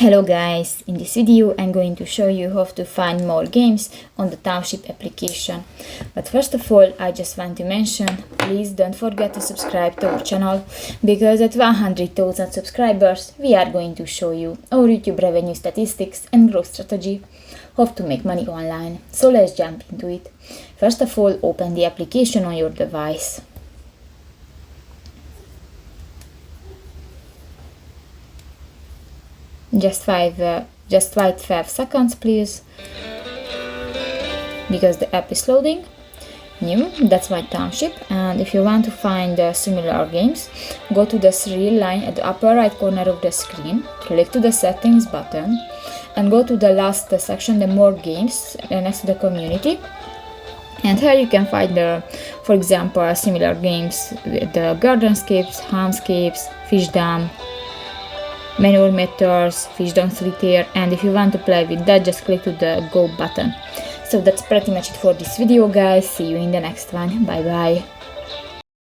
Hello guys, in this video I'm going to show you how to find more games on the Township application. But first of all, I just want to mention, please don't forget to subscribe to our channel, because at 100,000 subscribers we are going to show you our YouTube revenue statistics and growth strategy, how to make money online. So let's jump into it. First of all, open the application on your device. Just wait 5 seconds please, because the app is loading. New, that's my Township. And if you want to find similar games, go to the 3 line at the upper right corner of the screen, click to the settings button and go to the last section, the more games, next to the community. And here you can find for example, similar games with the gardenscapes, homescapes, fish dam, manure meters, fish down solitaire, and if you want to play with that, just click to the go button. So that's pretty much it for this video guys. See you in the next one. Bye bye.